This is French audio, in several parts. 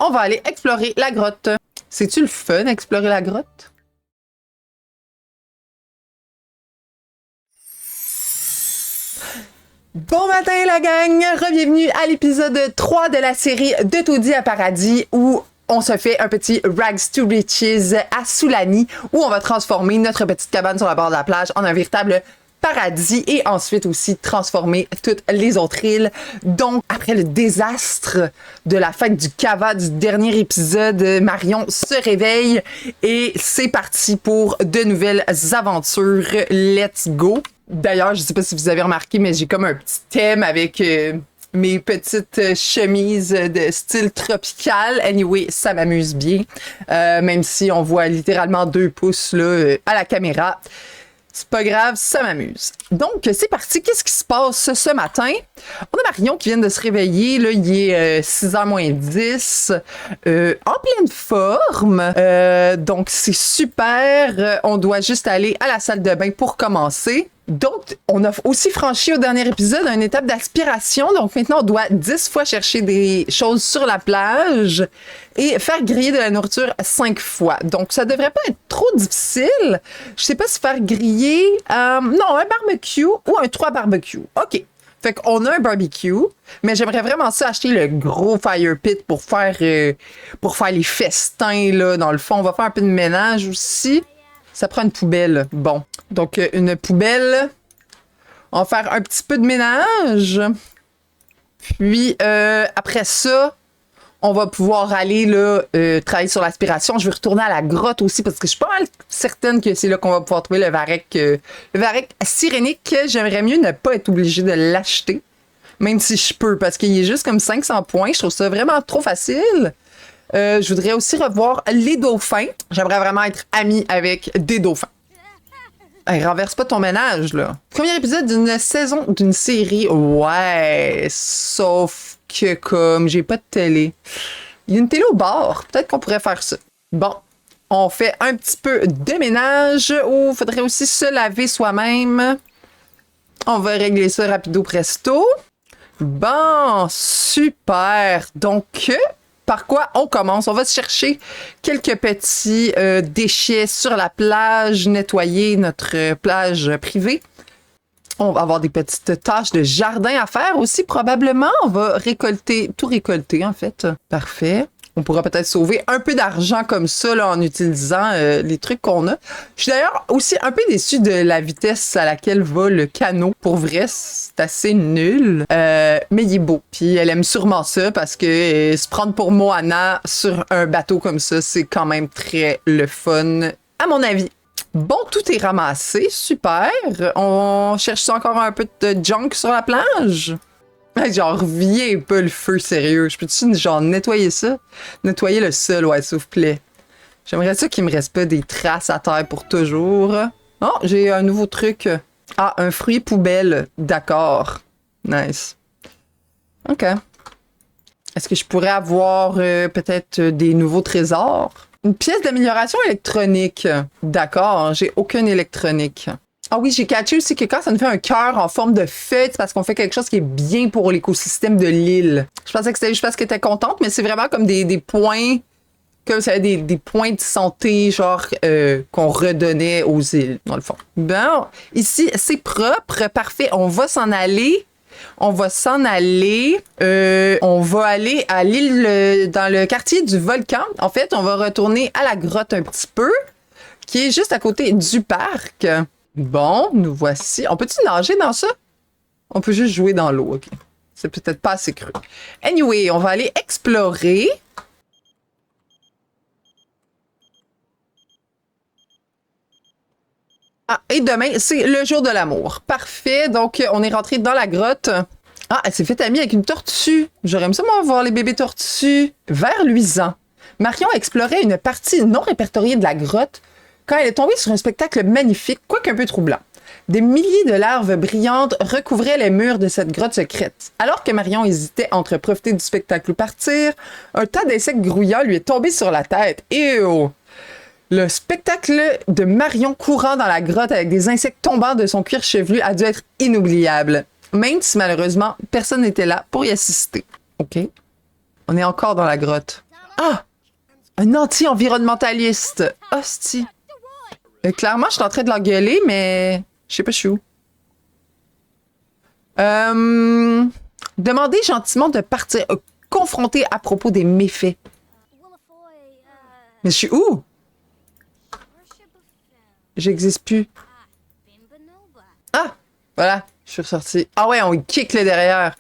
on va aller explorer la grotte. C'est-tu le fun, explorer la grotte? Bon matin la gang! Bienvenue à l'épisode 3 de la série De Taudis à Paradis où on se fait un petit Rags to Riches à Sulani où on va transformer notre petite cabane sur la bord de la plage en un véritable paradis et ensuite aussi transformer toutes les autres îles. Donc, après le désastre de la fête du Cava du dernier épisode, Marion se réveille et c'est parti pour de nouvelles aventures. Let's go! D'ailleurs, je sais pas si vous avez remarqué, mais j'ai comme un petit thème avec mes petites chemises de style tropical. Anyway, ça m'amuse bien. Même si on voit littéralement 2 pouces là, à la caméra. C'est pas grave, ça m'amuse. Donc, c'est parti. Qu'est-ce qui se passe ce matin? On a Marion qui vient de se réveiller. Là, il est 6h moins 10. En pleine forme. Donc, c'est super. On doit juste aller à la salle de bain pour commencer. Donc, on a aussi franchi au dernier épisode une étape d'aspiration. Donc, maintenant, on doit 10 fois chercher des choses sur la plage et faire griller de la nourriture 5 fois. Donc, ça devrait pas être trop difficile. Je sais pas si faire griller... non, un barbecue ou un 3 barbecue. OK. Fait qu'on a un barbecue, mais j'aimerais vraiment ça acheter le gros fire pit pour faire les festins, là. Dans le fond, on va faire un peu de ménage aussi. Ça prend une poubelle. Bon. Donc, une poubelle. On va faire un petit peu de ménage. Puis, après ça, on va pouvoir aller là, travailler sur l'aspiration. Je vais retourner à la grotte aussi parce que je suis pas mal certaine que c'est là qu'on va pouvoir trouver le varech sirénique. J'aimerais mieux ne pas être obligée de l'acheter. Même si je peux, parce qu'il est juste comme 500 points. Je trouve ça vraiment trop facile. Je voudrais aussi revoir les dauphins. J'aimerais vraiment être amie avec des dauphins. Hey, renverse pas ton ménage, là. Premier épisode d'une saison d'une série. Ouais, sauf que comme j'ai pas de télé. Il y a une télé au bar. Peut-être qu'on pourrait faire ça. Bon, on fait un petit peu de ménage. Oh, faudrait aussi se laver soi-même. On va régler ça rapido presto. Bon, super. Donc... par quoi on commence? On va chercher quelques petits déchets sur la plage, nettoyer notre plage privée. On va avoir des petites tâches de jardin à faire aussi, probablement. On va tout récolter, en fait. Parfait. On pourra peut-être sauver un peu d'argent comme ça là, en utilisant les trucs qu'on a. Je suis d'ailleurs aussi un peu déçue de la vitesse à laquelle va le canot. Pour vrai, c'est assez nul. Mais il est beau. Puis elle aime sûrement ça parce que se prendre pour Moana sur un bateau comme ça, c'est quand même très le fun, à mon avis. Bon, tout est ramassé. Super. On cherche encore un peu de junk sur la plage? Genre, reviens pas le feu, sérieux. Je peux-tu, genre, nettoyer ça? Nettoyer le sol, ouais, s'il vous plaît. J'aimerais ça qu'il me reste pas des traces à terre pour toujours. Oh, j'ai un nouveau truc. Ah, un fruit poubelle. D'accord. Nice. OK. Est-ce que je pourrais avoir peut-être des nouveaux trésors? Une pièce d'amélioration électronique. D'accord, j'ai aucune électronique. Ah oui, j'ai catché aussi que quand ça nous fait un cœur en forme de feuille, c'est parce qu'on fait quelque chose qui est bien pour l'écosystème de l'île. Je pensais que c'était juste parce qu'elle était contente, mais c'est vraiment comme des points, comme ça, des points de santé, genre, qu'on redonnait aux îles, dans le fond. Bon, ici, c'est propre, parfait, on va s'en aller. On va aller à l'île, dans le quartier du volcan. En fait, on va retourner à la grotte un petit peu, qui est juste à côté du parc. Bon, nous voici. On peut-tu nager dans ça? On peut juste jouer dans l'eau, OK. C'est peut-être pas assez creux. Anyway, on va aller explorer. Ah, et demain, c'est le jour de l'amour. Parfait. Donc, on est rentré dans la grotte. Ah, elle s'est fait amie avec une tortue. J'aurais aimé ça, moi, voir les bébés tortues. Vert luisant. Marion explorait une partie non répertoriée de la grotte quand elle est tombée sur un spectacle magnifique, quoique un peu troublant. Des milliers de larves brillantes recouvraient les murs de cette grotte secrète. Alors que Marion hésitait entre profiter du spectacle ou partir, un tas d'insectes grouillants lui est tombé sur la tête. Ew! Le spectacle de Marion courant dans la grotte avec des insectes tombant de son cuir chevelu a dû être inoubliable. Même si malheureusement, personne n'était là pour y assister. OK. On est encore dans la grotte. Ah! Un anti-environnementaliste. Hostie. Clairement, je suis en train de l'engueuler, mais je sais pas, je suis où. Demandez gentiment de partir. Confronter à propos des méfaits. Mais je suis où? J'existe plus. Ah! Voilà, je suis ressortie. Ah ouais, on kick le derrière.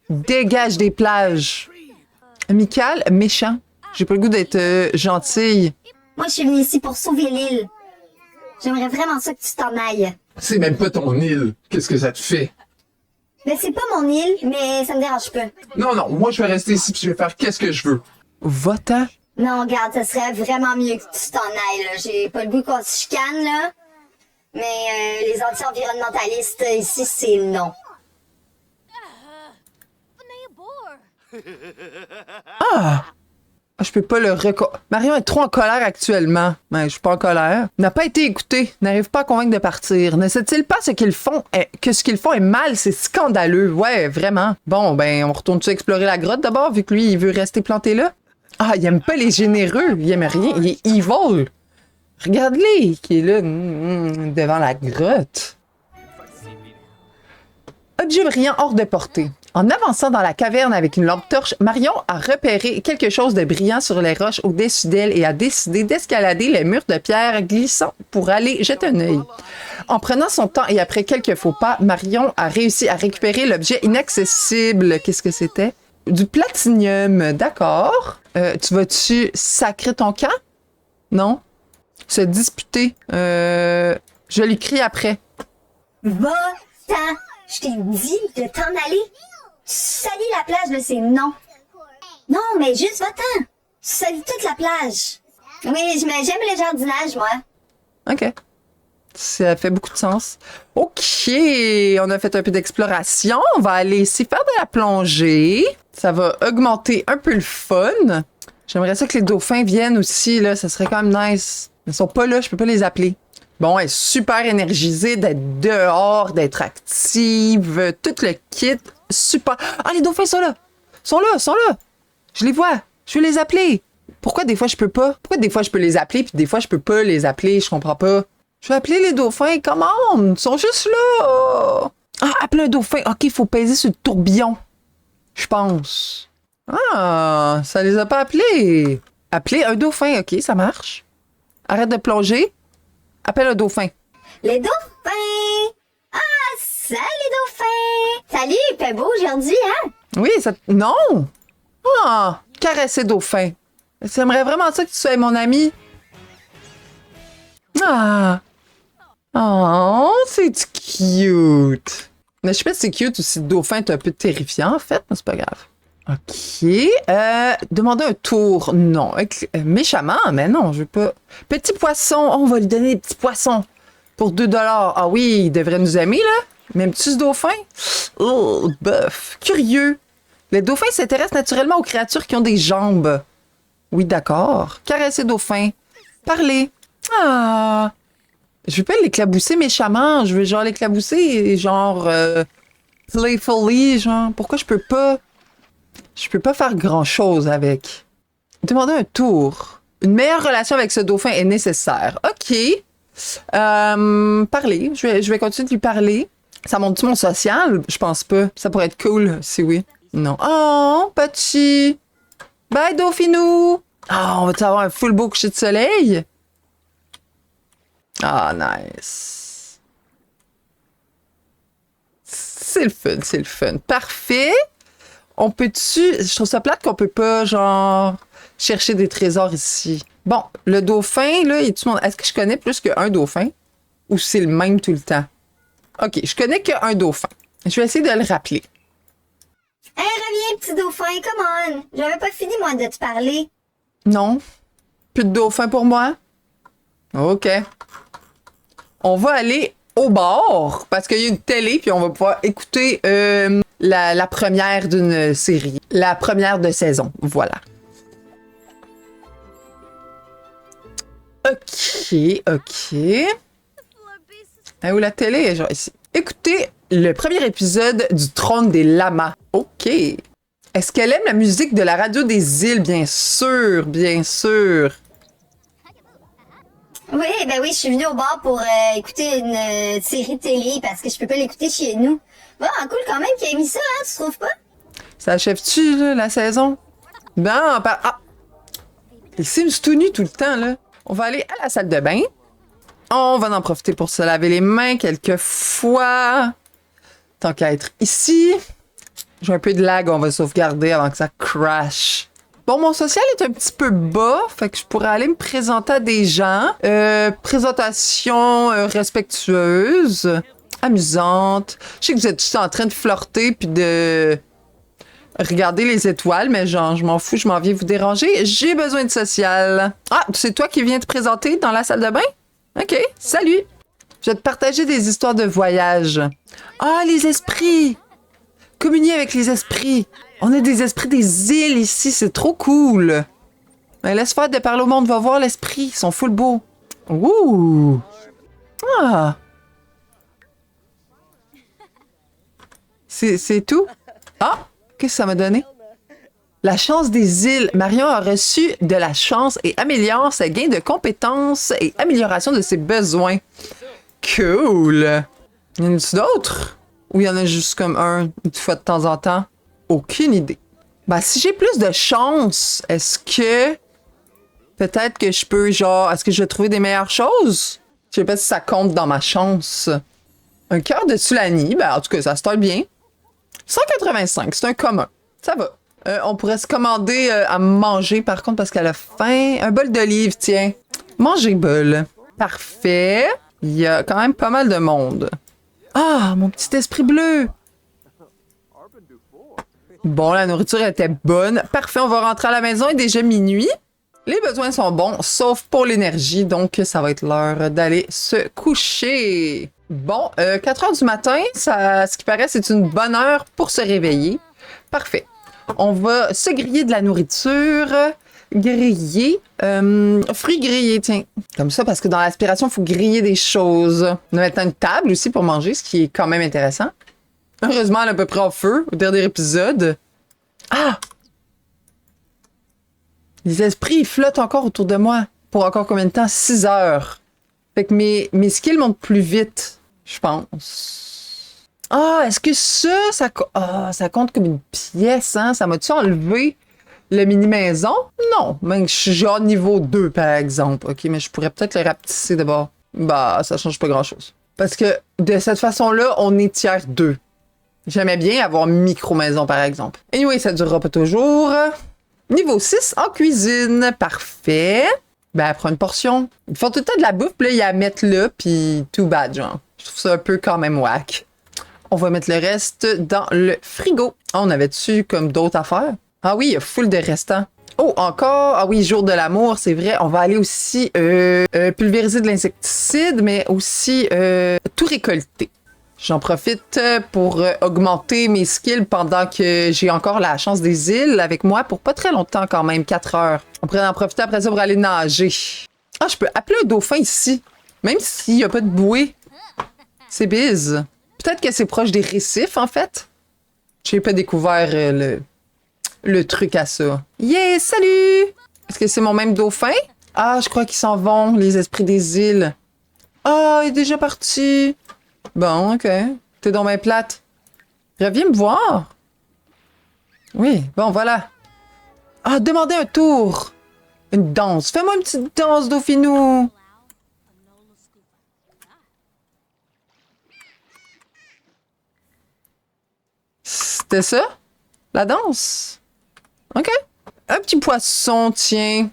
Dégage des plages. Amical, méchant. J'ai pas le goût d'être gentille. Moi, je suis venue ici pour sauver l'île. J'aimerais vraiment ça que tu t'en ailles. C'est même pas ton île. Qu'est-ce que ça te fait? Mais c'est pas mon île, mais ça me dérange pas. Non, non, moi je vais rester ici puis je vais faire qu'est-ce que je veux. Va-t'en. Non, regarde, ça serait vraiment mieux que tu t'en ailles, là. J'ai pas le goût qu'on se chicane, là. Mais les anti-environnementalistes, ici, c'est non. Ah! Je peux pas le Marion est trop en colère actuellement. Mais je suis pas en colère. N'a pas été écouté. N'arrive pas à convaincre de partir. Ne sait-il pas ce qu'ils font? Que ce qu'ils font est mal, c'est scandaleux. Ouais, vraiment. Bon, ben, on retourne-tu explorer la grotte d'abord, vu que lui, il veut rester planté là? Ah, il aime pas les généreux. Il aime rien. Il est evil. Regarde-les, qui est là, devant la grotte. Objet brillant hors de portée. En avançant dans la caverne avec une lampe torche, Marion a repéré quelque chose de brillant sur les roches au-dessus d'elle et a décidé d'escalader les murs de pierre glissants pour aller jeter un œil. En prenant son temps et après quelques faux pas, Marion a réussi à récupérer l'objet inaccessible. Qu'est-ce que c'était? Du platinium, d'accord. Tu vas-tu sacrer ton camp? Non? Se disputer. Je lui crie après. Va-t'en! Je t'ai dit de t'en aller. Salis la plage, là, c'est non. Non, mais juste va-t'en. Tu salis toute la plage. Oui, j'aime le jardinage, moi. OK. Ça fait beaucoup de sens. OK, on a fait un peu d'exploration. On va aller ici faire de la plongée. Ça va augmenter un peu le fun. J'aimerais ça que les dauphins viennent aussi, là. Ça serait quand même nice. Ils sont pas là, je peux pas les appeler. Bon, elle est super énergisée d'être dehors, d'être active, tout le kit. Super. Ah, les dauphins sont là! Sont là, sont là! Je les vois. Je veux les appeler. Pourquoi des fois je peux pas? Pourquoi des fois je peux les appeler puis des fois je peux pas les appeler? Je comprends pas. Je vais appeler les dauphins. Comment? Ils sont juste là! Ah, appeler un dauphin. OK, il faut peser sur le tourbillon. Je pense. Ah, ça les a pas appelés. Appeler un dauphin. OK, ça marche. Arrête de plonger. Appelle un dauphin. Les dauphins! Ah, salut dauphins! Salut, il fait beau aujourd'hui, hein? Oui, ça... Non! Ah! Caresser dauphin. J'aimerais vraiment ça que tu sois mon ami. Ah! Oh, c'est cute! Mais je sais pas si c'est cute ou si le dauphin est un peu terrifiant, en fait, mais c'est pas grave. OK. Demander un tour. Non. Méchamment, mais non, je veux pas. Petit poisson. Oh, on va lui donner des petits poissons pour 2 $. Ah oui, il devrait nous aimer, là. M'aimes-tu ce dauphin? Oh, bof. Curieux. Les dauphins s'intéressent naturellement aux créatures qui ont des jambes. Oui, d'accord. Caresser dauphin. Parler. Ah. Je veux pas l'éclabousser méchamment. Je veux genre l'éclabousser, genre... playfully, genre. Pourquoi je peux pas? Je peux pas faire grand-chose avec. Demander un tour. Une meilleure relation avec ce dauphin est nécessaire. OK. Parler. Je vais continuer de lui parler. Ça monte-tu mon social? Je pense pas. Ça pourrait être cool, si oui. Non. Oh, petit. Bye, Dauphinou. Ah, on va-tu avoir un full beau coucher de soleil? Ah, nice. C'est le fun, c'est le fun. Parfait. On peut-tu... Je trouve ça plate qu'on peut pas, genre, chercher des trésors ici. Bon, le dauphin, là, est-ce que je connais plus qu'un dauphin? Ou c'est le même tout le temps? OK, je connais qu'un dauphin. Je vais essayer de le rappeler. Hey, reviens, petit dauphin, come on! J'avais pas fini, moi, de te parler. Non? Plus de dauphin pour moi? OK. On va aller au bord, parce qu'il y a une télé, puis on va pouvoir écouter la première d'une série. La première de saison, voilà. OK, OK. Où la télé est genre ici. Écoutez le premier épisode du Trône des Lamas. OK. Est-ce qu'elle aime la musique de la radio des îles? Bien sûr, bien sûr. Oui, ben oui, je suis venue au bar pour écouter une série télé parce que je peux pas l'écouter chez nous. Bon, cool quand même qu'il ait mis ça, hein, tu trouves pas? Ça achève-tu, là, la saison? Ben, ah! Les Sims tout nus tout le temps, là. On va aller à la salle de bain. On va en profiter pour se laver les mains quelques fois. Tant qu'à être ici. J'ai un peu de lag, on va sauvegarder avant que ça crash. Bon, mon social est un petit peu bas, fait que je pourrais aller me présenter à des gens. Présentation respectueuse, amusante. Je sais que vous êtes tous en train de flirter puis de regarder les étoiles, mais genre, je m'en fous, je m'en viens vous déranger. J'ai besoin de social. Ah, c'est toi qui viens te présenter dans la salle de bain? OK, salut. Je vais te partager des histoires de voyage. Ah, les esprits! Communier avec les esprits. On a des esprits des îles ici, c'est trop cool. Mais laisse faire de parler au monde, va voir l'esprit, ils sont full beaux. Ouh! Ah! C'est tout? Ah! Qu'est-ce que ça m'a donné? La chance des îles. Marion a reçu de la chance et améliore ses gains de compétences et amélioration de ses besoins. Cool! Y en a-tu d'autres? Ou y en a juste comme un, une fois de temps en temps? Aucune idée. Ben, si j'ai plus de chance, est-ce que... Peut-être que je peux, genre... Est-ce que je vais trouver des meilleures choses? Je sais pas si ça compte dans ma chance. Un cœur de Sulani. Ben, en tout cas, ça se tord bien. 185, c'est un commun. Ça va. On pourrait se commander à manger, par contre, parce qu'elle a faim. Un bol d'olive, tiens. Manger bol. Parfait. Il y a quand même pas mal de monde. Ah, mon petit esprit bleu. Bon, la nourriture était bonne. Parfait, on va rentrer à la maison. Il est déjà minuit. Les besoins sont bons, sauf pour l'énergie. Donc, ça va être l'heure d'aller se coucher. Bon, 4 heures du matin, ça, ce qui paraît, c'est une bonne heure pour se réveiller. Parfait. On va se griller de la nourriture. Griller. Fruits grillés, tiens. Comme ça, parce que dans l'aspiration, il faut griller des choses. On a maintenant une table aussi pour manger, ce qui est quand même intéressant. Heureusement, elle est à peu près en feu au dernier épisode. Ah! Les esprits, ils flottent encore autour de moi. Pour encore combien de temps? 6 heures. Fait que mes skills montent plus vite, je pense. Ah, est-ce que ça compte comme une pièce, hein? Ça m'a-tu enlevé le mini-maison? Non, même je suis genre niveau 2, par exemple. OK, mais je pourrais peut-être le rapetisser d'abord. Bah, ça change pas grand-chose. Parce que de cette façon-là, on est tiers 2. J'aimais bien avoir micro-maison, par exemple. Anyway, ça durera pas toujours. Niveau 6 en cuisine. Parfait. Ben, elle prend une portion. Ils font tout le temps de la bouffe, puis là, ils la mettent là, puis too bad, genre. Je trouve ça un peu quand même whack. On va mettre le reste dans le frigo. Ah, on avait-tu comme d'autres affaires? Ah oui, il y a full de restants. Oh, encore? Ah oui, jour de l'amour, c'est vrai. On va aller aussi pulvériser de l'insecticide, mais aussi tout récolter. J'en profite pour augmenter mes skills pendant que j'ai encore la chance des îles avec moi pour pas très longtemps quand même, 4 heures. On pourrait en profiter après ça pour aller nager. Ah, je peux appeler un dauphin ici, même s'il n'y a pas de bouée. C'est biz. Peut-être que c'est proche des récifs, en fait. J'ai pas découvert le truc à ça. Yeah, salut! Est-ce que c'est mon même dauphin? Ah, je crois qu'ils s'en vont, les esprits des îles. Ah, il est déjà parti. Bon, OK. T'es dans ma plate. Reviens me voir. Oui, bon, voilà. Ah, demandez un tour. Une danse. Fais-moi une petite danse, Dauphinou. C'était ça? La danse? OK. Un petit poisson, tiens.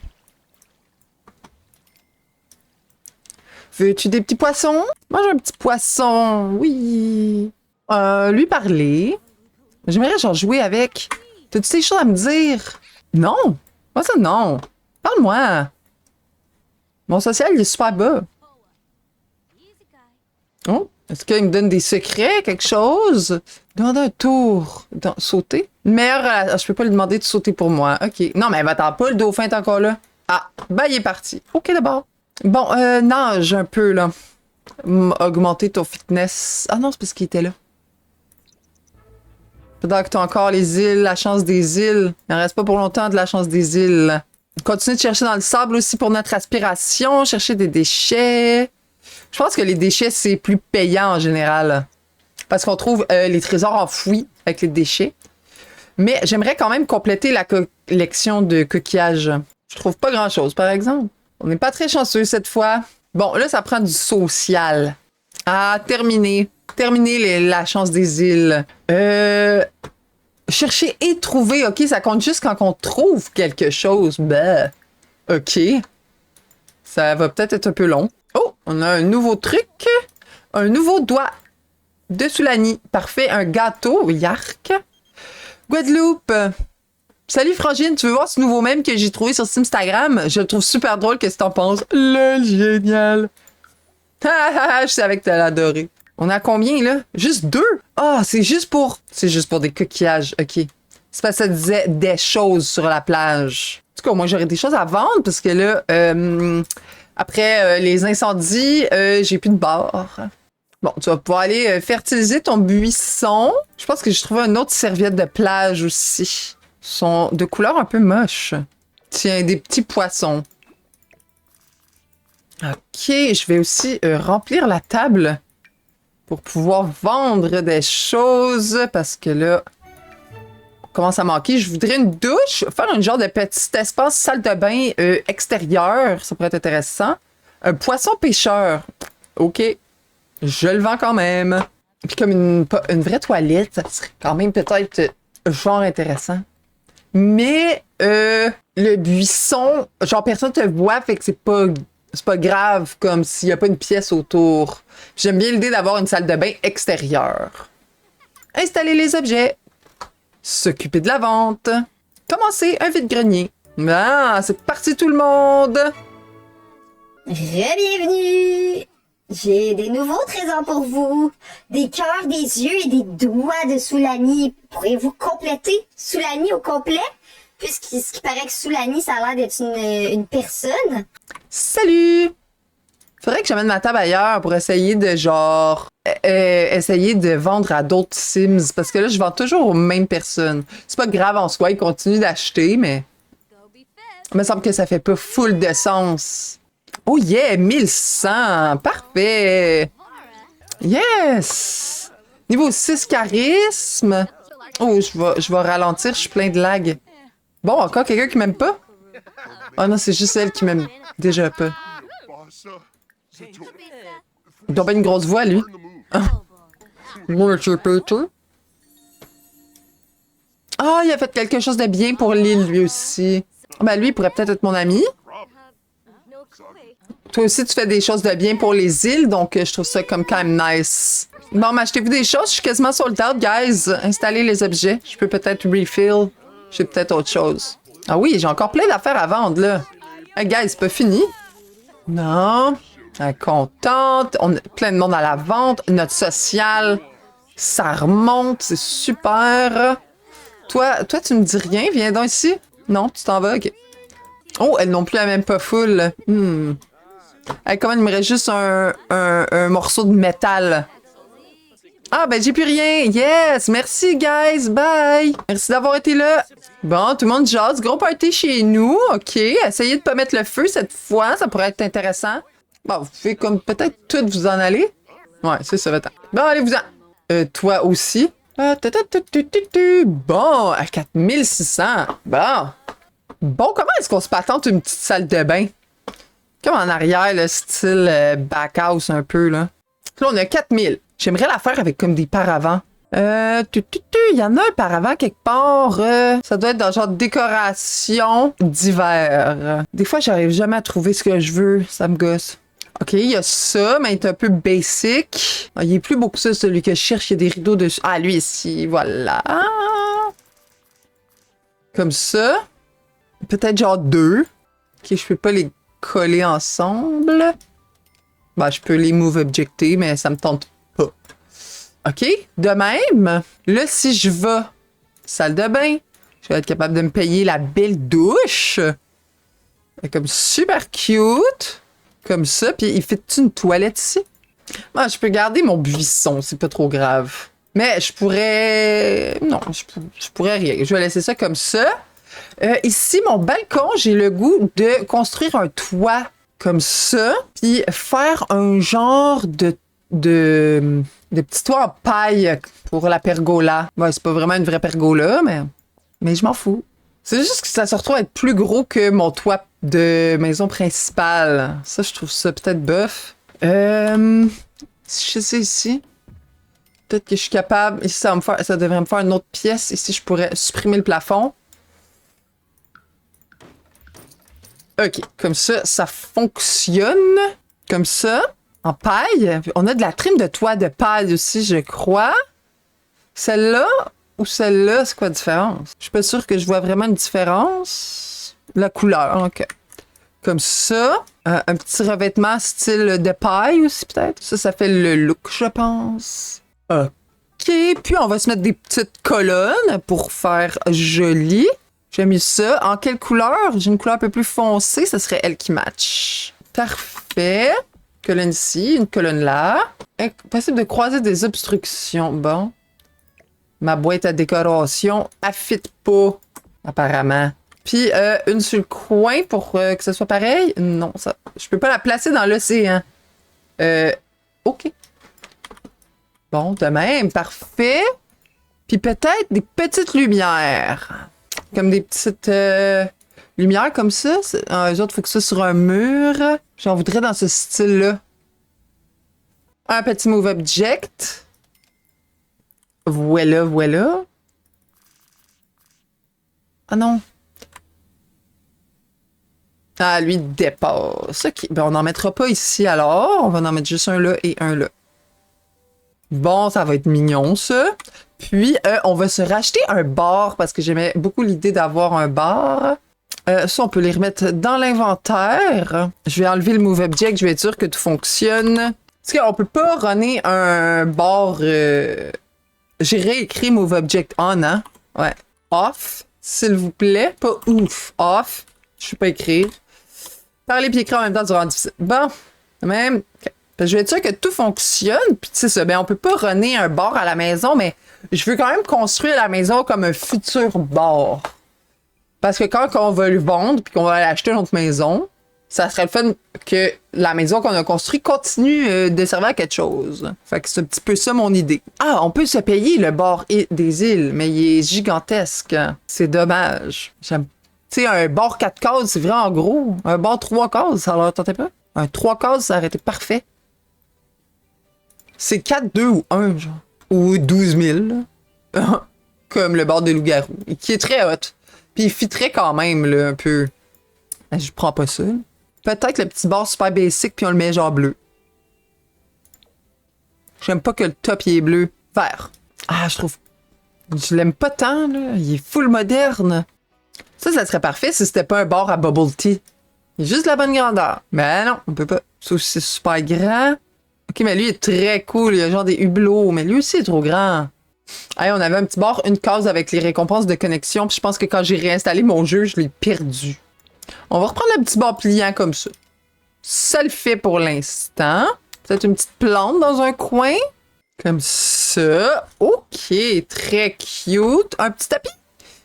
Veux-tu des petits poissons? Mange un petit poisson, oui. Lui parler. J'aimerais genre jouer avec. T'as-tu des choses à me dire? Non. Moi ça, non. Parle-moi. Mon social, il est super bas. Oh, est-ce qu'il me donne des secrets, quelque chose? Demande un tour. Sauter? Une meilleure... Je peux pas lui demander de sauter pour moi. OK. Non, mais attends pas, le dauphin est encore là. Ah, ben il est parti. OK, d'abord. Bon, nage un peu, là. Augmenter ton fitness. Ah non, c'est parce qu'il était là. Pendant que t'as encore les îles, la chance des îles. Il en reste pas pour longtemps de la chance des îles. Continue de chercher dans le sable aussi pour notre aspiration. Chercher des déchets. Je pense que les déchets, c'est plus payant en général. Parce qu'on trouve les trésors enfouis avec les déchets. Mais j'aimerais quand même compléter la collection de coquillages. Je trouve pas grand-chose, par exemple. On n'est pas très chanceux cette fois. Bon, là, ça prend du social. Ah, terminé. Terminer la chance des îles. Chercher et trouver. OK, ça compte juste quand on trouve quelque chose. Ben, OK. Ça va peut-être être un peu long. Oh, on a un nouveau truc. Un nouveau doigt de Soulani. Parfait. Un gâteau. Yark. Guadeloupe. Salut Frangine, tu veux voir ce nouveau mème que j'ai trouvé sur Instagram? Je le trouve super drôle, qu'est-ce que t'en penses? Le génial! Je savais que t'allais l'adorer. On a combien, là? Juste 2? Ah, c'est juste pour des coquillages, OK. C'est parce que ça disait des choses sur la plage. En tout cas, moi, j'aurais des choses à vendre, parce que là, après les incendies, j'ai plus de bar. Bon, tu vas pouvoir aller fertiliser ton buisson. Je pense que j'ai trouvé une autre serviette de plage aussi. Sont de couleur un peu moche. Tiens, des petits poissons. OK, je vais aussi remplir la table pour pouvoir vendre des choses parce que là, on commence à manquer. Je voudrais une douche, faire un genre de petit espace salle de bain extérieur. Ça pourrait être intéressant. Un poisson pêcheur. OK, je le vends quand même. Puis comme une vraie toilette, ça serait quand même peut-être genre intéressant. Mais le buisson, genre personne te voit, fait que c'est pas grave comme s'il n'y a pas une pièce autour. J'aime bien l'idée d'avoir une salle de bain extérieure. Installer les objets. S'occuper de la vente. Commencer un vide-grenier. Ah, c'est parti tout le monde! Bienvenue! J'ai des nouveaux trésors pour vous. Des cœurs, des yeux et des doigts de Soulani. Pourriez-vous compléter Soulani au complet? Puisqu'il paraît que Soulani, ça a l'air d'être une personne. Salut! Faudrait que j'amène ma table ailleurs pour essayer de essayer de vendre à d'autres Sims. Parce que là, je vends toujours aux mêmes personnes. C'est pas grave en soi, ils continuent d'acheter, mais... Il me semble que ça fait pas full de sens. Oh yeah, 1100! Parfait! Yes! Niveau 6 charisme. Oh, je vais ralentir, je suis plein de lag. Bon, encore quelqu'un qui m'aime pas? Oh non, c'est juste elle qui m'aime déjà pas. Il doit pas une grosse voix, lui. Ah, il a fait quelque chose de bien pour l'île, lui aussi. Ben, lui, il pourrait peut-être être mon ami. Toi aussi, tu fais des choses de bien pour les îles, donc je trouve ça comme quand même nice. Bon, achetez-vous des choses? Je suis quasiment sold out, guys. Installez les objets. Je peux peut-être refill. J'ai peut-être autre chose. Ah oui, j'ai encore plein d'affaires à vendre, là. Hey, guys, c'est pas fini. Non. Elle est contente. On a plein de monde à la vente. Notre social, ça remonte. C'est super. Toi, tu me dis rien? Viens donc ici. Non, tu t'en vas? OK. Oh, elle non plus, elle même pas full. Hey, comment il me reste juste un morceau de métal? Ah, ben j'ai plus rien. Yes! Merci, guys. Bye! Merci d'avoir été là. Bon, tout le monde jase. Gros party chez nous. OK. Essayez de pas mettre le feu cette fois. Ça pourrait être intéressant. Bon, vous pouvez comme peut-être toutes vous en aller. Ouais, c'est ça, va-t'en. Bon, allez-vous-en. Toi aussi. Bon, à 4600. Bon. Bon, comment est-ce qu'on se patente une petite salle de bain? Comme en arrière, le style backhouse un peu, là. Là, on a 4000. J'aimerais la faire avec comme des paravents. Il y en a un paravent quelque part. Ça doit être dans le genre de décoration d'hiver. Des fois, j'arrive jamais à trouver ce que je veux. Ça me gosse. OK, il y a ça, mais il est un peu basic. Ah, il est plus beau que ça, celui que je cherche. Il y a des rideaux dessus. Ah, lui ici, voilà. Comme ça. Peut-être genre 2. OK, je peux pas les coller ensemble. Ben, je peux les move objecter, mais ça me tente pas. OK, de même, là, si je vais salle de bain, je vais être capable de me payer la belle douche. Comme super cute. Comme ça. Puis il fait une toilette ici? Moi, je peux garder mon buisson, c'est pas trop grave. Mais je pourrais... Non, je pourrais rien. Je vais laisser ça comme ça. Ici, mon balcon, j'ai le goût de construire un toit comme ça, puis faire un genre de petit toit en paille pour la pergola. Ouais, c'est pas vraiment une vraie pergola, mais je m'en fous. C'est juste que ça se retrouve à être plus gros que mon toit de maison principale. Ça, je trouve ça peut-être bof. Si je sais ici... Peut-être que je suis capable. Ici, ça devrait me faire une autre pièce. Ici, je pourrais supprimer le plafond. OK. Comme ça fonctionne. Comme ça. En paille. On a de la trim de toit de paille aussi, je crois. Celle-là ou celle-là, c'est quoi la différence? Je suis pas sûre que je vois vraiment une différence. La couleur, OK. Comme ça. Un petit revêtement style de paille aussi, peut-être. Ça fait le look, je pense. OK, puis on va se mettre des petites colonnes pour faire joli. J'ai mis ça. En quelle couleur? J'ai une couleur un peu plus foncée, ça serait elle qui match. Parfait. Colonne ici, une colonne là. Impossible de croiser des obstructions. Bon. Ma boîte à décoration affite pas, apparemment. Puis une sur le coin pour que ce soit pareil. Non, ça, je peux pas la placer dans l'océan. OK. Bon, de même, parfait. Puis peut-être des petites lumières. Comme des petites lumières comme ça. Eux autres, il faut que ça sur un mur. J'en voudrais dans ce style-là. Un petit move object. Voilà, voilà. Ah non. Ah, lui, dépasse. OK. Ben, on n'en mettra pas ici alors. On va en mettre juste un là et un là. Bon, ça va être mignon, ça. Puis, on va se racheter un bar parce que j'aimais beaucoup l'idée d'avoir un bar. Ça, on peut les remettre dans l'inventaire. Je vais enlever le Move Object. Je vais être sûr que tout fonctionne. Parce qu'on peut pas runner un bar... J'ai réécrit Move Object on, hein? Ouais. Off, s'il vous plaît. Pas ouf. Off. Je sais pas écrire. Parler puis écrire en même temps durant difficile. Bon. Même... Okay. Je vais être sûr que tout fonctionne, puis c'est ça, ben on peut pas runner un bar à la maison, mais je veux quand même construire la maison comme un futur bar. Parce que quand on va le vendre, puis qu'on va aller acheter une autre maison, ça serait le fun que la maison qu'on a construite continue de servir à quelque chose. Fait que c'est un petit peu ça mon idée. Ah, on peut se payer le bar des îles, mais il est gigantesque. C'est dommage. J'aime. Tu sais, un bar 4 cases, c'est vraiment gros. Un bar 3 cases, ça leur tentait pas? Un 3 cases, ça aurait été parfait. C'est 4, 2 ou 1, genre. Ou 12 000, là. Comme le bar de loup-garou. Qui est très hot. Puis il fitterait quand même, là, un peu. Je prends pas ça. Peut-être le petit bar super basic, puis on le met genre bleu. J'aime pas que le top, il est bleu. Vert. Ah, je trouve... Je l'aime pas tant, là. Il est full moderne. Ça serait parfait si c'était pas un bar à bubble tea. Il est juste la bonne grandeur. Mais non, on peut pas. Ça aussi, c'est super grand. OK, mais lui, il est très cool. Il y a genre des hublots. Mais lui aussi, il est trop grand. Hey, on avait un petit bar, une case avec les récompenses de connexion. Puis je pense que quand j'ai réinstallé mon jeu, je l'ai perdu. On va reprendre le petit bar pliant comme ça. Ça le fait pour l'instant. Peut-être une petite plante dans un coin. Comme ça. OK, très cute. Un petit tapis.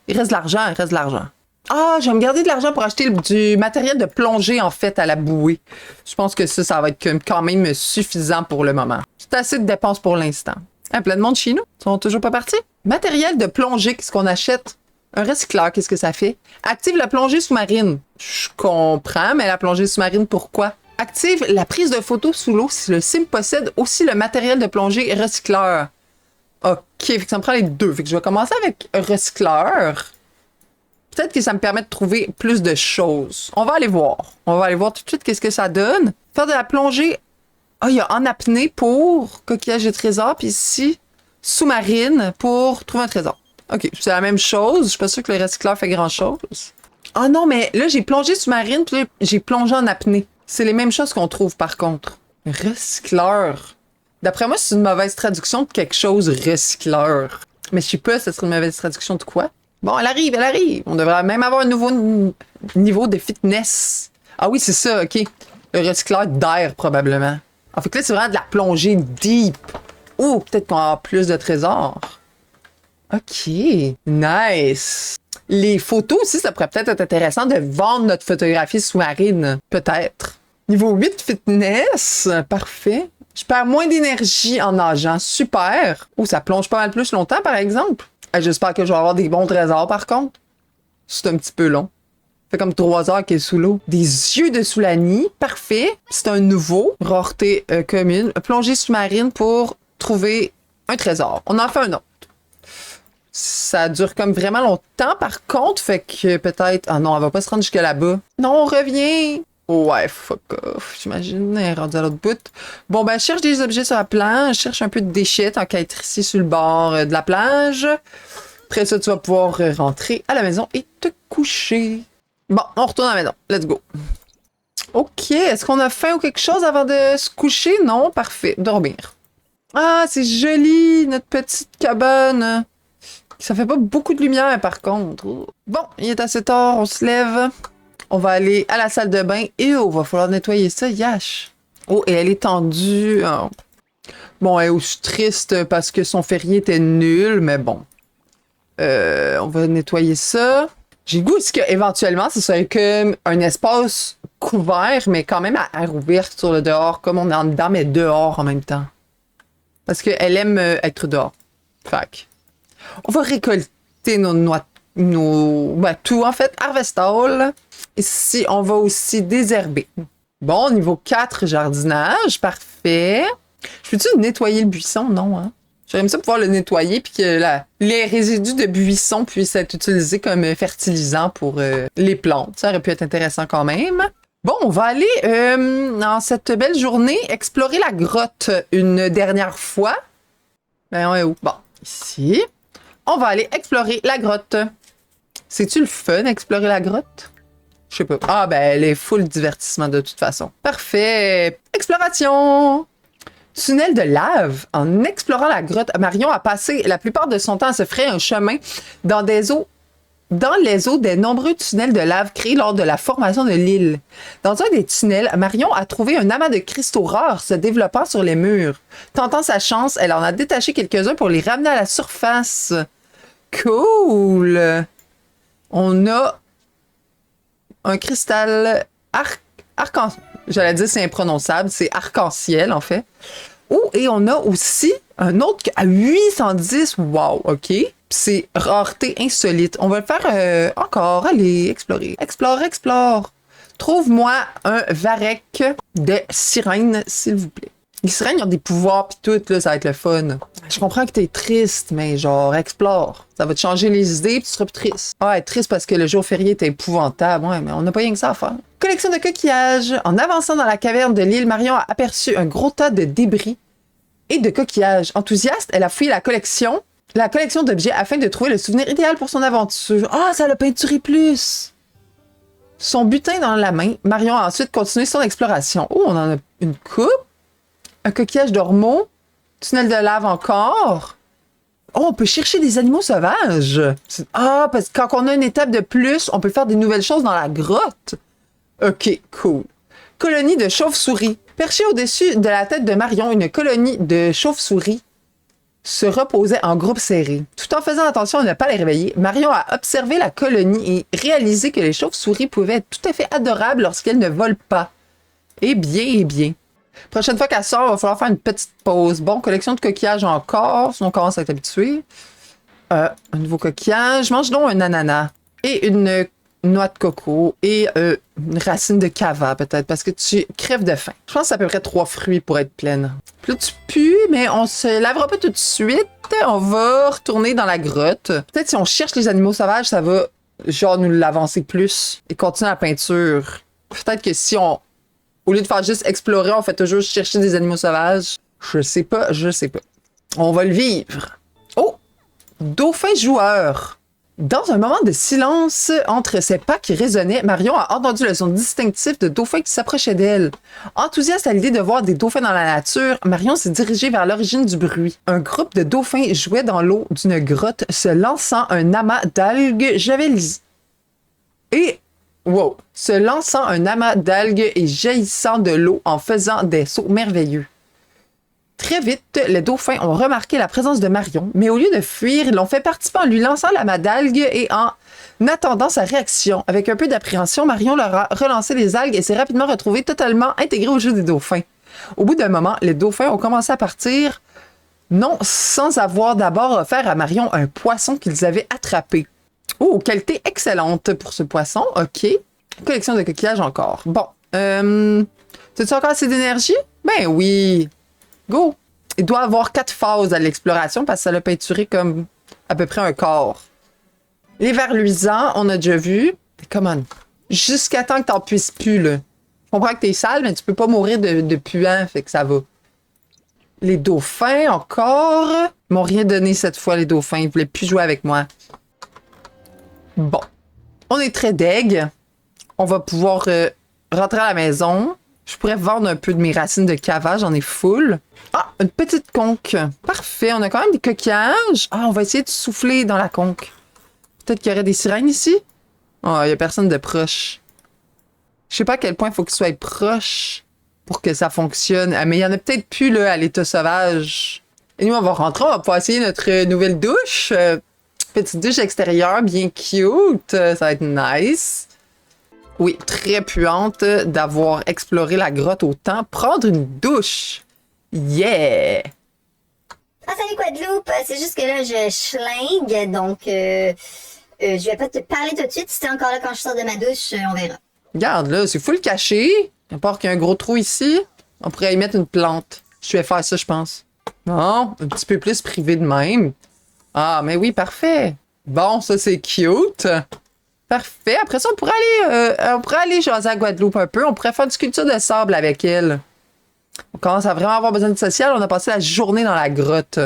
Il reste de l'argent, il reste de l'argent. Ah, je vais me garder de l'argent pour acheter du matériel de plongée, en fait, à la bouée. Je pense que ça va être quand même suffisant pour le moment. C'est assez de dépenses pour l'instant. Ah, plein de monde chez nous. Ils sont toujours pas partis. Matériel de plongée, qu'est-ce qu'on achète? Un recycleur, qu'est-ce que ça fait? Active la plongée sous-marine. Je comprends, mais la plongée sous-marine, pourquoi? Active la prise de photos sous l'eau si le sim possède aussi le matériel de plongée recycleur. OK, fait que ça me prend les deux. Fait que je vais commencer avec un recycleur. Peut-être que ça me permet de trouver plus de choses. On va aller voir. On va aller voir tout de suite qu'est-ce que ça donne. Faire de la plongée. Ah, il y a en apnée pour coquillage et trésor. Puis ici, sous-marine pour trouver un trésor. OK, c'est la même chose. Je suis pas sûre que le recycleur fait grand-chose. Ah non, mais là, j'ai plongé sous-marine puis là, j'ai plongé en apnée. C'est les mêmes choses qu'on trouve, par contre. Recycleur. D'après moi, c'est une mauvaise traduction de quelque chose, recycleur. Mais je sais pas, ça serait une mauvaise traduction de quoi? Bon, elle arrive, elle arrive. On devrait même avoir un nouveau niveau de fitness. Ah oui, c'est ça, OK. Le recycleur d'air, probablement. En fait, là, c'est vraiment de la plongée deep. Ou peut-être qu'on va avoir plus de trésors. OK. Nice. Les photos aussi, ça pourrait peut-être être intéressant de vendre notre photographie sous-marine. Peut-être. Niveau 8 fitness. Parfait. Je perds moins d'énergie en nageant. Super. Oh, ça plonge pas mal plus longtemps, par exemple. J'espère que je vais avoir des bons trésors, par contre. C'est un petit peu long. Ça fait comme 3 heures qu'elle est sous l'eau. Des yeux de Soulani. Parfait. C'est un nouveau. Rareté commune. Plongée sous-marine pour trouver un trésor. On en fait un autre. Ça dure comme vraiment longtemps, par contre. Fait que peut-être... Ah non, elle va pas se rendre jusque là-bas. Non, on revient. Ouais, fuck off. J'imagine, elle est rendue à l'autre bout. Bon, ben, je cherche des objets sur la plage. Je cherche un peu de déchets tant qu'à être ici sur le bord de la plage. Après ça, tu vas pouvoir rentrer à la maison et te coucher. Bon, on retourne à la maison. Let's go. OK. Est-ce qu'on a faim ou quelque chose avant de se coucher? Non? Parfait. Dormir. Ah, c'est joli, notre petite cabane. Ça fait pas beaucoup de lumière, par contre. Bon, il est assez tard. On se lève. On va aller à la salle de bain et on va falloir nettoyer ça, yash. Oh, et elle est tendue. Oh. Bon, elle est aussi triste parce que son férié était nul, mais bon. On va nettoyer ça. J'ai le goût qu'éventuellement, ce serait comme un espace couvert, mais quand même à air ouvert sur le dehors, comme on est en dedans, mais dehors en même temps. Parce qu'elle aime être dehors. Fait on va récolter nos noix, tout en fait, harvestall. Ici, on va aussi désherber. Bon, niveau 4, jardinage, parfait. Je peux-tu nettoyer le buisson? Non, hein? J'aimerais ça pouvoir le nettoyer puis que les résidus de buisson puissent être utilisés comme fertilisant pour les plantes. Ça aurait pu être intéressant quand même. Bon, on va aller, dans cette belle journée, explorer la grotte une dernière fois. Ben, on est où? Bon, ici. On va aller explorer la grotte. C'est-tu le fun, explorer la grotte? Je sais pas. Ah, ben, elle est full divertissement de toute façon. Parfait. Exploration! Tunnel de lave. En explorant la grotte, Marion a passé la plupart de son temps à se frayer un chemin dans les eaux des nombreux tunnels de lave créés lors de la formation de l'île. Dans un des tunnels, Marion a trouvé un amas de cristaux rares se développant sur les murs. Tentant sa chance, elle en a détaché quelques-uns pour les ramener à la surface. Cool! On a un cristal arc-en-ciel. J'allais dire c'est imprononçable, c'est arc-en-ciel en fait. Oh, et on a aussi un autre à 810. Wow, OK. C'est rareté insolite. On va le faire encore. Allez, explorer. Explore. Trouve-moi un varech de sirène, s'il vous plaît. Les sirènes, ils ont des pouvoirs pis tout, là, ça va être le fun. Je comprends que t'es triste, mais genre, explore. Ça va te changer les idées pis tu seras plus triste. Ah, être triste parce que le jour férié était épouvantable. Ouais, mais on n'a pas rien que ça à faire. Collection de coquillages. En avançant dans la caverne de l'île, Marion a aperçu un gros tas de débris et de coquillages. Enthousiaste, elle a fouillé la collection d'objets afin de trouver le souvenir idéal pour son aventure. Ah, ça l'a peinturé plus! Son butin dans la main, Marion a ensuite continué son exploration. Oh, on en a une coupe. Un coquillage d'ormeau. Tunnel de lave encore. Oh, on peut chercher des animaux sauvages. Ah, parce que quand on a une étape de plus, on peut faire des nouvelles choses dans la grotte. OK, cool. Colonie de chauves-souris. Perchée au-dessus de la tête de Marion, une colonie de chauves-souris se reposait en groupe serré. Tout en faisant attention à ne pas les réveiller, Marion a observé la colonie et réalisé que les chauves-souris pouvaient être tout à fait adorables lorsqu'elles ne volent pas. Eh bien. Prochaine fois qu'elle sort, il va falloir faire une petite pause. Bon, collection de coquillages encore, sinon on commence à être habitué. Un nouveau coquillage. Mange donc un ananas. Et une noix de coco. Et une racine de cava, peut-être, parce que tu crèves de faim. Je pense que c'est à peu près 3 fruits pour être pleine. Puis là, tu pues, mais on se lavera pas tout de suite. On va retourner dans la grotte. Peut-être si on cherche les animaux sauvages, ça va, genre, nous l'avancer plus et continuer la peinture. Peut-être que si on... Au lieu de faire juste explorer, on fait toujours chercher des animaux sauvages. Je sais pas. On va le vivre. Oh! Dauphin joueur. Dans un moment de silence entre ses pas qui résonnaient, Marion a entendu le son distinctif de dauphins qui s'approchaient d'elle. Enthousiaste à l'idée de voir des dauphins dans la nature, Marion s'est dirigée vers l'origine du bruit. Un groupe de dauphins jouait dans l'eau d'une grotte, se lançant un amas d'algues javellisées. Se lançant un amas d'algues et jaillissant de l'eau en faisant des sauts merveilleux. Très vite, les dauphins ont remarqué la présence de Marion, mais au lieu de fuir, ils l'ont fait participer en lui lançant la madalgue et en attendant sa réaction. Avec un peu d'appréhension, Marion leur a relancé les algues et s'est rapidement retrouvée totalement intégrée au jeu des dauphins. Au bout d'un moment, les dauphins ont commencé à partir, non sans avoir d'abord offert à Marion un poisson qu'ils avaient attrapé. Oh, qualité excellente pour ce poisson. OK. Collection de coquillages encore. Bon. T'as-tu encore assez d'énergie? Ben oui. Go! Il doit avoir 4 phases à l'exploration parce que ça l'a peinturé comme à peu près un quart. Les vers luisants, on a déjà vu. Come on. Jusqu'à temps que t'en puisses plus, là. Je comprends que t'es sale, mais tu peux pas mourir de puant, fait que ça va. Les dauphins, encore. Ils m'ont rien donné cette fois, les dauphins. Ils voulaient plus jouer avec moi. Bon. On est très deg. On va pouvoir rentrer à la maison. Je pourrais vendre un peu de mes racines de cava, j'en ai full. Ah, une petite conque. Parfait, on a quand même des coquillages. Ah, on va essayer de souffler dans la conque. Peut-être qu'il y aurait des sirènes ici? Ah, il n'y a personne de proche. Je sais pas à quel point il faut qu'il soit proche pour que ça fonctionne. Ah, mais il y en a peut-être plus là, à l'état sauvage. Et nous, on va rentrer, on va pouvoir essayer notre nouvelle douche. Petite douche extérieure, bien cute. Ça va être nice. Oui, très puante d'avoir exploré la grotte autant. Prendre une douche. Yeah! Ah, salut Guadeloupe! C'est juste que là, je schlingue, donc je vais pas te parler tout de suite. Si t'es encore là quand je sors de ma douche, on verra. Regarde là, c'est full caché. À part qu'il y a un gros trou ici, on pourrait y mettre une plante. Je vais faire ça, je pense. Non, un petit peu plus privé de même. Ah, mais oui, parfait. Bon, ça, c'est cute. Parfait. Après ça, on pourrait aller jaser à Guadeloupe un peu. On pourrait faire du sculpture de sable avec elle. On commence à vraiment avoir besoin de social. On a passé la journée dans la grotte.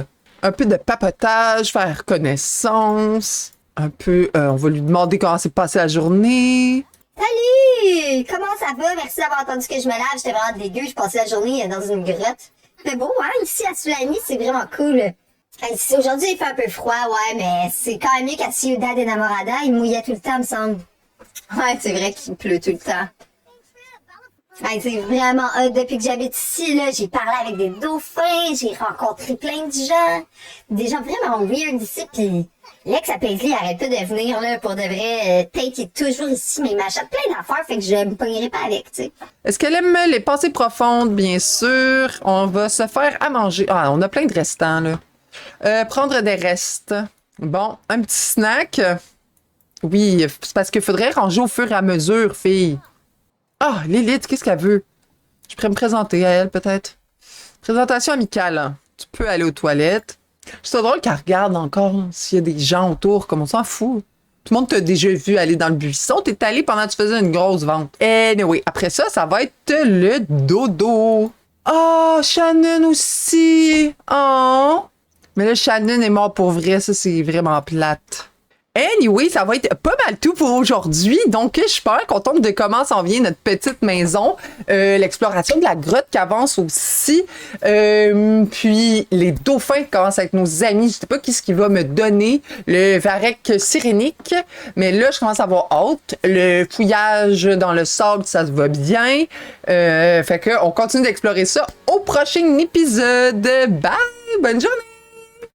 Un peu de papotage, faire connaissance. Un peu, on va lui demander comment s'est passée la journée. Salut! Comment ça va? Merci d'avoir entendu que je me lave. J'étais vraiment dégueu. Je passais la journée dans une grotte. C'est beau, hein? Ici, à Sulani, c'est vraiment cool. Ici, aujourd'hui, il fait un peu froid, ouais, mais c'est quand même mieux qu'à Ciudad Enamorada. Il mouillait tout le temps, me semble. Ouais, c'est vrai qu'il pleut tout le temps. Ouais, c'est vraiment depuis que j'habite ici, là, j'ai parlé avec des dauphins, j'ai rencontré plein de gens. Des gens vraiment weird ici, pis l'ex à Paisley arrête pas de venir, là, pour de vrai. Tate est toujours ici, mais il m'achète plein d'affaires, fait que je me pognerai pas avec, tu sais. Est-ce qu'elle aime les pensées profondes? Bien sûr. On va se faire à manger. Ah, on a plein de restants, là. Prendre des restes. Bon, un petit snack. Oui, c'est parce qu'il faudrait ranger au fur et à mesure, fille. Ah, Lilith, qu'est-ce qu'elle veut? Je pourrais me présenter à elle, peut-être. Présentation amicale. Tu peux aller aux toilettes. C'est drôle qu'elle regarde encore s'il y a des gens autour, comme on s'en fout. Tout le monde t'a déjà vu aller dans le buisson. T'es allé pendant que tu faisais une grosse vente. Anyway, après ça, ça va être le dodo. Oh, Shannon aussi. Oh. Mais là, Shannon est mort pour vrai. Ça, c'est vraiment plate. Anyway, ça va être pas mal tout pour aujourd'hui. Donc, je suis super contente de comment s'en vient notre petite maison. L'exploration de la grotte qui avance aussi. Puis, les dauphins commencent à être nos amis. Je sais pas qui ce qui va me donner. Le varech sirénique. Mais là, je commence à avoir hâte. Le fouillage dans le sable, ça se va bien. Fait que on continue d'explorer ça au prochain épisode. Bye! Bonne journée!